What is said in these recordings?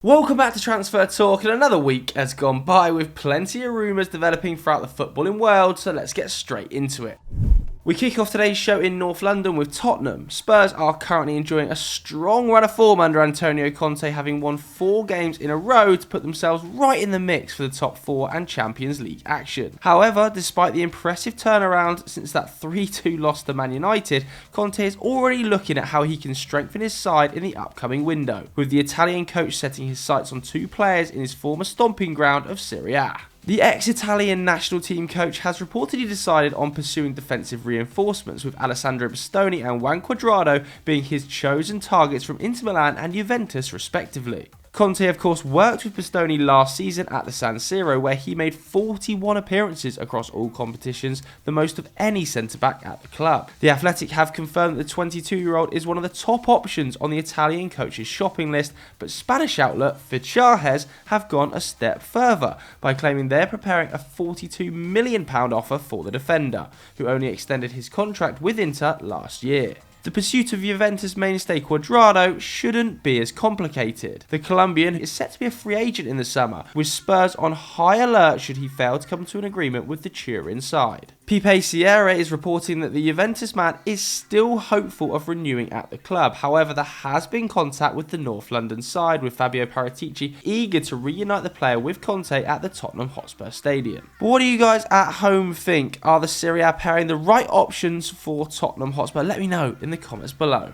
Welcome back to Transfer Talk, and another week has gone by with plenty of rumours developing throughout the footballing world, so let's get straight into it. We kick off today's show in North London with Tottenham. Spurs are currently enjoying a strong run of form under Antonio Conte, having won 4 games in a row to put themselves right in the mix for the top 4 and Champions League action. However, despite the impressive turnaround since that 3-2 loss to Man United, Conte is already looking at how he can strengthen his side in the upcoming window, with the Italian coach setting his sights on 2 players in his former stomping ground of Serie A. The ex-Italian national team coach has reportedly decided on pursuing defensive reinforcements, with Alessandro Bustoni and Juan Cuadrado being his chosen targets from Inter Milan and Juventus respectively. Conte of course worked with Bustoni last season at the San Siro, where he made 41 appearances across all competitions, the most of any centre-back at the club. The Athletic have confirmed that the 22-year-old is one of the top options on the Italian coach's shopping list, but Spanish outlet Fichajes have gone a step further by claiming they're preparing a £42 million offer for the defender, who only extended his contract with Inter last year. The pursuit of Juventus mainstay Cuadrado shouldn't be as complicated. The Colombian is set to be a free agent in the summer, with Spurs on high alert should he fail to come to an agreement with the Turin side. Pipe Sierra is reporting that the Juventus man is still hopeful of renewing at the club. However, there has been contact with the North London side, with Fabio Paratici eager to reunite the player with Conte at the Tottenham Hotspur Stadium. But what do you guys at home think? Are the Serie A pairing the right options for Tottenham Hotspur? Let me know in the comments below.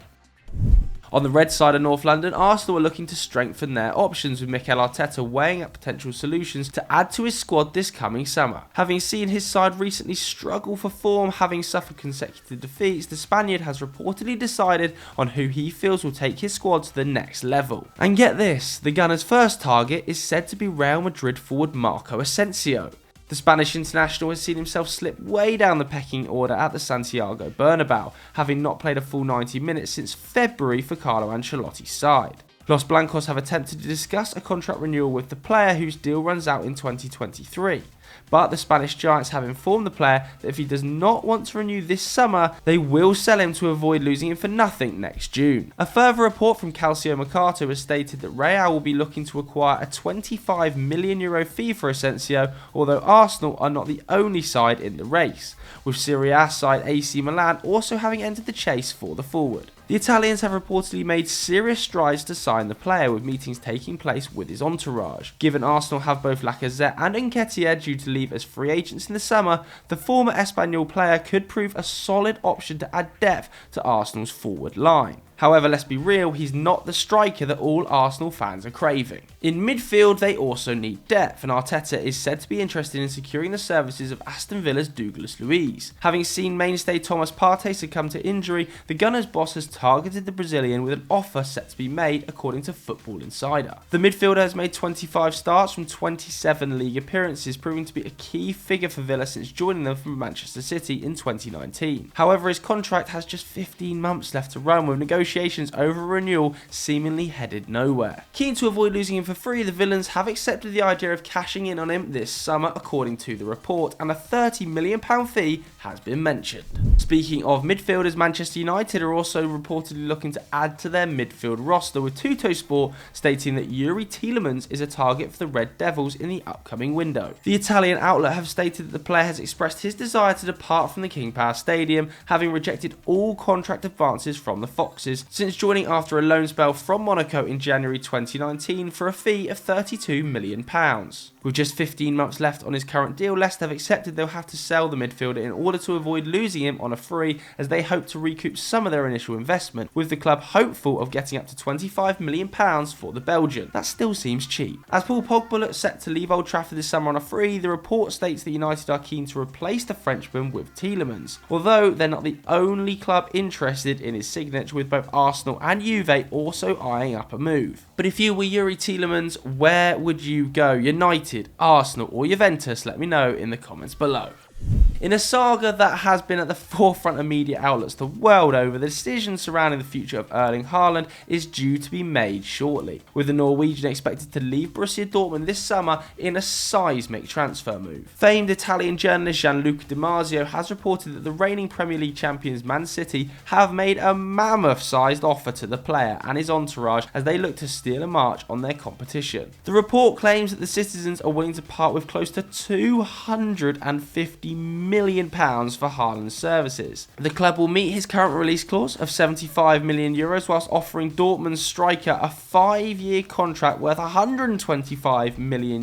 On the red side of North London, Arsenal are looking to strengthen their options, with Mikel Arteta weighing up potential solutions to add to his squad this coming summer. Having seen his side recently struggle for form, having suffered consecutive defeats, the Spaniard has reportedly decided on who he feels will take his squad to the next level. And get this, the Gunners' first target is said to be Real Madrid forward Marco Asensio. The Spanish international has seen himself slip way down the pecking order at the Santiago Bernabeu, having not played a full 90 minutes since February for Carlo Ancelotti's side. Los Blancos have attempted to discuss a contract renewal with the player, whose deal runs out in 2023. But the Spanish Giants have informed the player that if he does not want to renew this summer, they will sell him to avoid losing him for nothing next June. A further report from Calcio Mercato has stated that Real will be looking to acquire a €25 million fee for Asensio, although Arsenal are not the only side in the race, with Serie A side AC Milan also having entered the chase for the forward. The Italians have reportedly made serious strides to sign the player, with meetings taking place with his entourage. Given Arsenal have both Lacazette and Nketiah due to leave as free agents in the summer, the former Espanyol player could prove a solid option to add depth to Arsenal's forward line. However, let's be real, he's not the striker that all Arsenal fans are craving. In midfield, they also need depth, and Arteta is said to be interested in securing the services of Aston Villa's Douglas Luiz. Having seen mainstay Thomas Partey succumb to injury, the Gunners' boss has targeted the Brazilian with an offer set to be made, according to Football Insider. The midfielder has made 25 starts from 27 league appearances, proving to be a key figure for Villa since joining them from Manchester City in 2019. However, his contract has just 15 months left to run, with negotiations over renewal seemingly headed nowhere. Keen to avoid losing him for free, the Villains have accepted the idea of cashing in on him this summer, according to the report, and a £30 million fee has been mentioned. Speaking of midfielders, Manchester United are also reportedly looking to add to their midfield roster, with Tuttosport stating that Yuri Tielemans is a target for the Red Devils in the upcoming window. The Italian outlet have stated that the player has expressed his desire to depart from the King Power Stadium, having rejected all contract advances from the Foxes since joining after a loan spell from Monaco in January 2019 for a fee of £32 million. With just 15 months left on his current deal, Leicester have accepted they'll have to sell the midfielder in order to avoid losing him on a free, as they hope to recoup some of their initial investment, with the club hopeful of getting up to £25 million for the Belgian. That still seems cheap. As Paul Pogba looks set to leave Old Trafford this summer on a free, the report states that United are keen to replace the Frenchman with Tielemans, although they're not the only club interested in his signature, with both Arsenal and Juve also eyeing up a move. But if you were Yuri Tielemans, where would you go? United, Arsenal or Juventus? Let me know in the comments below. In a saga that has been at the forefront of media outlets the world over, the decision surrounding the future of Erling Haaland is due to be made shortly, with the Norwegian expected to leave Borussia Dortmund this summer in a seismic transfer move. Famed Italian journalist Gianluca Di Marzio has reported that the reigning Premier League champions Man City have made a mammoth-sized offer to the player and his entourage as they look to steal a march on their competition. The report claims that the citizens are willing to part with close to £250 million for Haaland's services. The club will meet his current release clause of €75 million whilst offering Dortmund's striker a 5-year contract worth €125 million,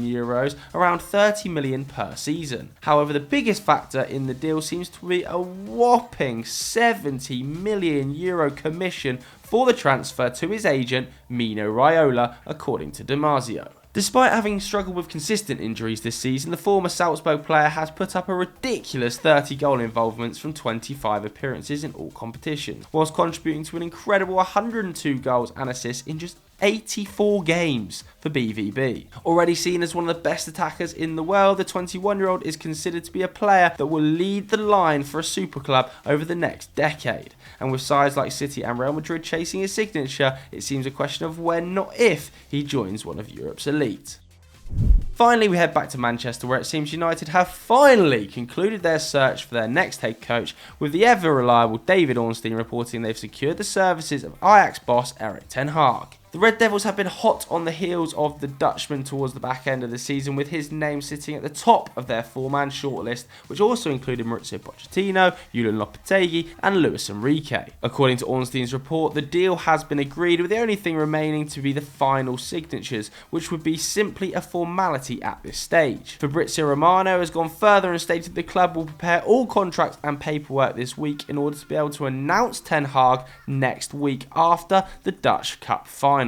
around £30 million per season. However, the biggest factor in the deal seems to be a whopping €70 million commission for the transfer to his agent Mino Raiola, according to Di Marzio. Despite having struggled with consistent injuries this season, the former Salzburg player has put up a ridiculous 30 goal involvements from 25 appearances in all competitions, whilst contributing to an incredible 102 goals and assists in just 84 games for BVB. Already seen as one of the best attackers in the world, the 21-year-old is considered to be a player that will lead the line for a super club over the next decade. And with sides like City and Real Madrid chasing his signature, it seems a question of when, not if, he joins one of Europe's elite. Finally, we head back to Manchester, where it seems United have finally concluded their search for their next head coach, with the ever-reliable David Ornstein reporting they've secured the services of Ajax boss Erik ten Hag. The Red Devils have been hot on the heels of the Dutchman towards the back end of the season, with his name sitting at the top of their four-man shortlist, which also included Mauricio Pochettino, Julian Lopetegui and Luis Enrique. According to Ornstein's report, the deal has been agreed, with the only thing remaining to be the final signatures, which would be simply a formality at this stage. Fabrizio Romano has gone further and stated the club will prepare all contracts and paperwork this week in order to be able to announce Ten Hag next week after the Dutch Cup final.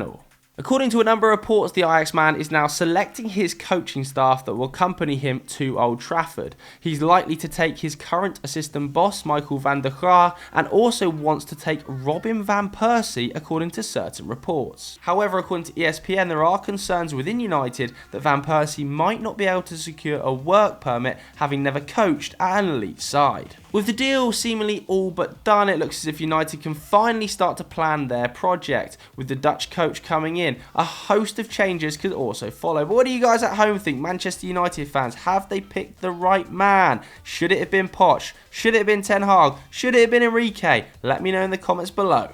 According to a number of reports, the Ajax man is now selecting his coaching staff that will accompany him to Old Trafford. He's likely to take his current assistant boss, Michael van der Graar, and also wants to take Robin van Persie, according to certain reports. However, according to ESPN, there are concerns within United that Van Persie might not be able to secure a work permit, having never coached at an elite side. With the deal seemingly all but done, it looks as if United can finally start to plan their project. With the Dutch coach coming in, a host of changes could also follow. But what do you guys at home think? Manchester United fans, have they picked the right man? Should it have been Poch? Should it have been Ten Hag? Should it have been Enrique? Let me know in the comments below.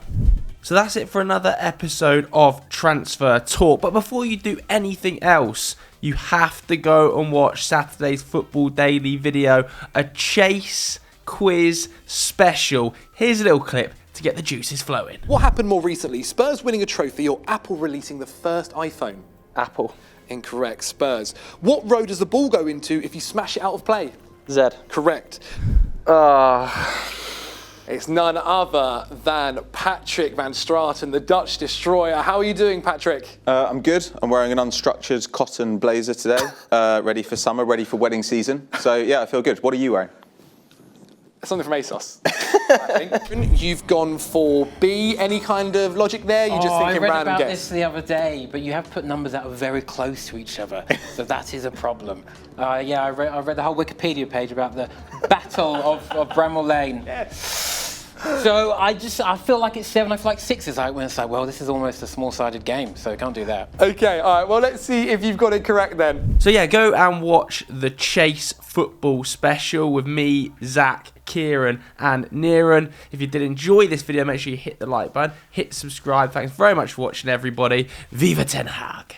So that's it for another episode of Transfer Talk. But before you do anything else, you have to go and watch Saturday's Football Daily video, a Chase quiz special. Here's a little clip to get the juices flowing. What happened more recently? Spurs winning a trophy or Apple releasing the first iPhone? Apple. Incorrect. Spurs. What road does the ball go into if you smash it out of play? Z. Correct. It's none other than Patrick van Straten, the Dutch destroyer. How are you doing, Patrick? I'm good. I'm wearing an unstructured cotton blazer today, ready for summer, ready for wedding season. So yeah, I feel good. What are you wearing? Something from ASOS, I think. You've gone for B. Any kind of logic there? You're just thinking random guess. I read about this the other day, but you have put numbers that are very close to each other, so that is a problem. Yeah, I read the whole Wikipedia page about the Battle of Bramall Lane. So I feel like it's 7. I feel like 6 is like when it's like, well, this is almost a small-sided game, so can't do that. Okay, all right. Well, let's see if you've got it correct then. So yeah, go and watch the Chase Football Special with me, Zach, Kieran and Niran. If you did enjoy this video, make sure you hit the like button, hit subscribe. Thanks very much for watching, everybody. Viva Ten Hag!